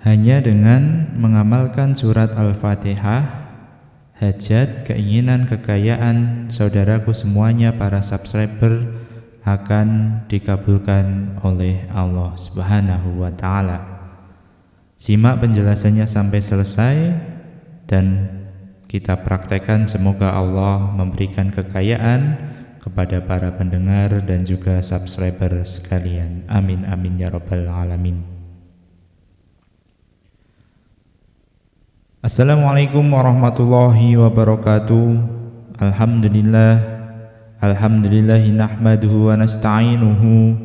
Hanya dengan mengamalkan surat Al-Fatihah, hajat, keinginan, kekayaan saudaraku semuanya para subscriber akan dikabulkan oleh Allah Subhanahu wa Ta'ala. Simak penjelasannya sampai selesai dan kita praktekkan. Semoga Allah memberikan kekayaan kepada para pendengar dan juga subscriber sekalian. Amin amin ya rabbal alamin. Assalamualaikum warahmatullahi wabarakatuh. Alhamdulillahi nahmaduhu wa nasta'inuhu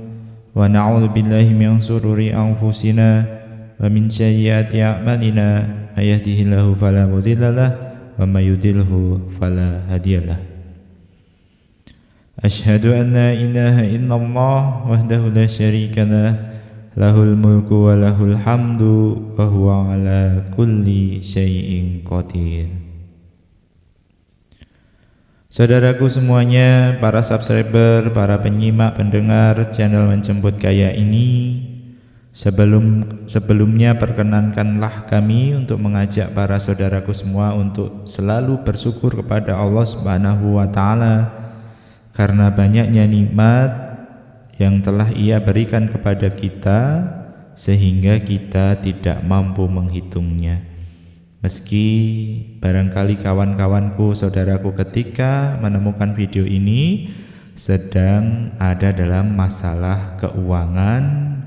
wa na'udzu billahi min shururi anfusina wa min sayyiati a'malina. May yahdihillahu fala mudhillalah wa may yudhlilhu fala hadiyalah. Asyhadu an la ilaha illallah wahdahu la syarika lah, lahul mulku wa lahul hamdu wa huwa ala kulli syai'in qadir. Saudaraku semuanya, para subscriber, para penyimak, pendengar channel Menjemput Gaya ini, sebelumnya perkenankanlah kami untuk mengajak para saudaraku semua untuk selalu bersyukur kepada Allah Subhanahu wa Ta'ala karena banyaknya nikmat yang telah Ia berikan kepada kita sehingga kita tidak mampu menghitungnya. Meski barangkali kawan-kawanku, saudaraku ketika menemukan video ini sedang ada dalam masalah keuangan,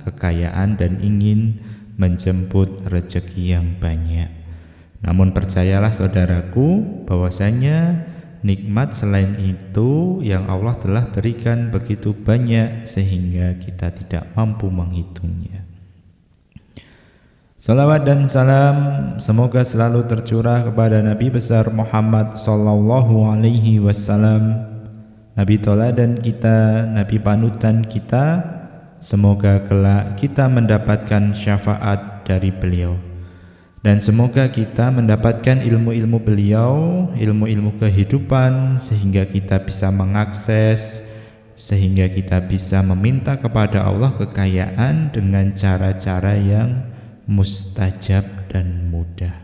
kekayaan dan ingin menjemput rezeki yang banyak. Namun percayalah saudaraku bahwasanya nikmat selain itu yang Allah telah berikan begitu banyak sehingga kita tidak mampu menghitungnya. Salawat dan salam semoga selalu tercurah kepada Nabi besar Muhammad sallallahu alaihi wasallam, Nabi teladan kita, Nabi panutan kita. Semoga kelak kita mendapatkan syafaat dari beliau. Dan semoga kita mendapatkan ilmu-ilmu beliau, ilmu-ilmu kehidupan, sehingga kita bisa mengakses, sehingga kita bisa meminta kepada Allah kekayaan dengan cara-cara yang mustajab dan mudah.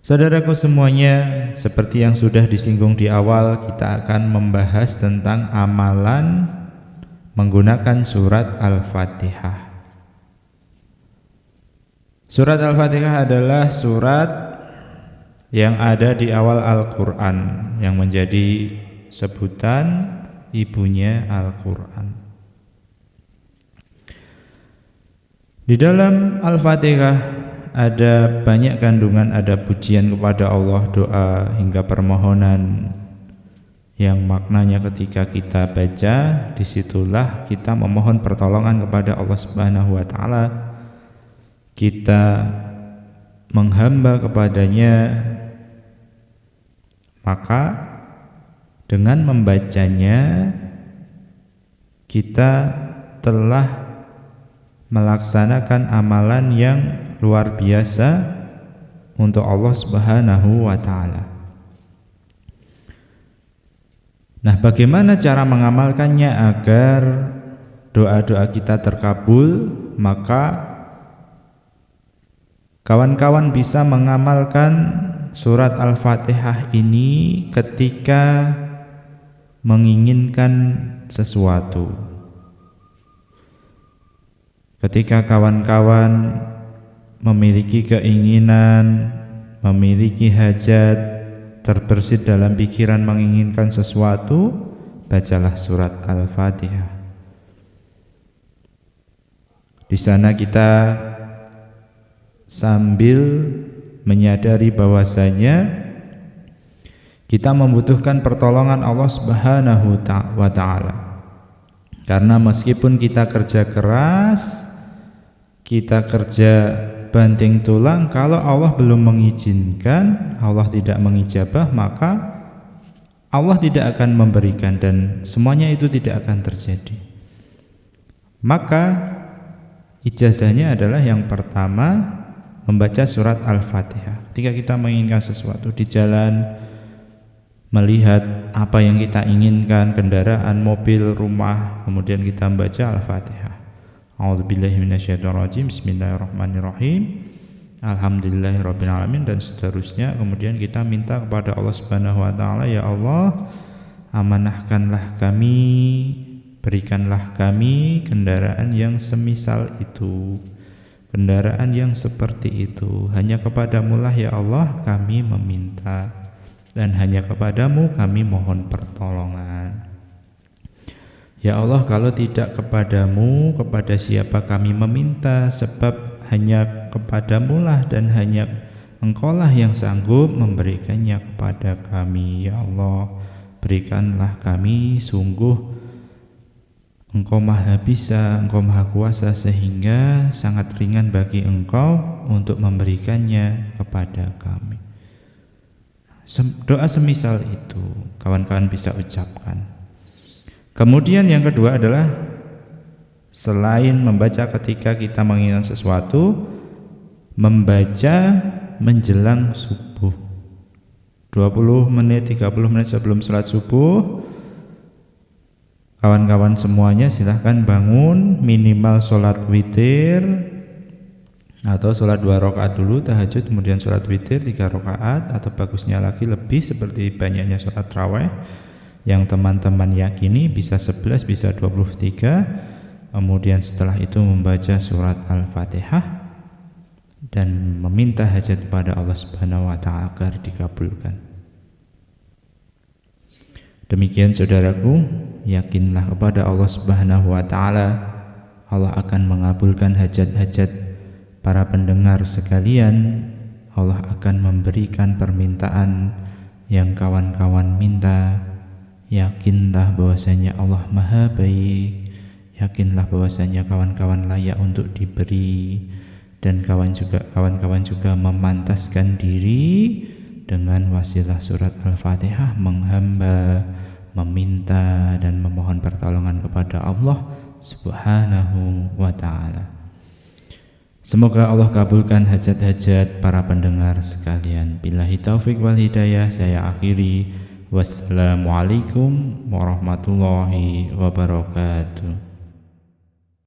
Saudaraku semuanya, seperti yang sudah disinggung di awal, kita akan membahas tentang amalan menggunakan surat Al-Fatihah. Surat Al-Fatihah adalah surat yang ada di awal Al-Quran, yang menjadi sebutan ibunya Al-Quran. Di dalam Al-Fatihah ada banyak kandungan, ada pujian kepada Allah, doa hingga permohonan yang maknanya ketika kita baca, disitulah kita memohon pertolongan kepada Allah Subhanahu wa Ta'ala. Kita menghamba kepadanya, maka dengan membacanya kita telah melaksanakan amalan yang luar biasa untuk Allah Subhanahu wa Ta'ala. Nah, bagaimana cara mengamalkannya agar doa-doa kita terkabul? Maka kawan-kawan bisa mengamalkan surat Al-Fatihah ini ketika menginginkan sesuatu. Ketika kawan-kawan memiliki keinginan, memiliki hajat, terbersit dalam pikiran menginginkan sesuatu, bacalah surat Al-Fatihah. Di sana kita sambil menyadari bahwasanya kita membutuhkan pertolongan Allah Subhanahu wa Ta'ala. Karena meskipun kita kerja keras, kita kerja banting tulang, kalau Allah belum mengizinkan, Allah tidak mengijabah, maka Allah tidak akan memberikan dan semuanya itu tidak akan terjadi. Maka ijazahnya adalah yang pertama membaca surat Al-Fatihah. Ketika kita menginginkan sesuatu di jalan, melihat apa yang kita inginkan, kendaraan, mobil, rumah, kemudian kita membaca Al-Fatihah. A'udzubillahi minasyaitonirrajim. Bismillahirrahmanirrahim. Alhamdulillahirabbil alamin dan seterusnya. Kemudian kita minta kepada Allah Subhanahu wa taala, ya Allah, amanahkanlah kami, berikanlah kami kendaraan yang semisal itu, kendaraan yang seperti itu. Hanya kepadamu-lah ya Allah kami meminta, dan hanya kepadamu kami mohon pertolongan. Ya Allah, kalau tidak kepadamu, kepada siapa kami meminta? Sebab hanya kepadamu-lah dan hanya Engkau-lah yang sanggup memberikannya kepada kami. Ya Allah, berikanlah kami, sungguh Engkau maha bisa, Engkau maha kuasa, sehingga sangat ringan bagi Engkau untuk memberikannya kepada kami. Doa semisal itu kawan-kawan bisa ucapkan. Kemudian yang kedua adalah selain membaca ketika kita menginginkan sesuatu, membaca menjelang subuh 20 menit, 30 menit sebelum sholat subuh. Kawan-kawan semuanya silahkan bangun, minimal sholat witir atau sholat 2 rakaat dulu tahajud, kemudian sholat witir 3 rakaat, atau bagusnya lagi lebih seperti banyaknya sholat raweh yang teman-teman yakini, bisa 11, bisa 23. Kemudian setelah itu membaca surat Al-Fatihah dan meminta hajat kepada Allah Subhanahu wa taala agar dikabulkan. Demikian saudaraku, yakinlah kepada Allah Subhanahu wa taala, Allah akan mengabulkan hajat-hajat para pendengar sekalian. Allah akan memberikan permintaan yang kawan-kawan minta. Yakinlah bahwasanya Allah maha baik, yakinlah bahwasanya kawan-kawan layak untuk diberi, dan kawan-kawan juga memantaskan diri dengan wasilah surat Al-Fatihah menghamba, meminta dan memohon pertolongan kepada Allah Subhanahu wa taala. Semoga Allah kabulkan hajat-hajat para pendengar sekalian. Billahi taufik wal hidayah, saya akhiri. Wassalamualaikum warahmatullahi wabarakatuh.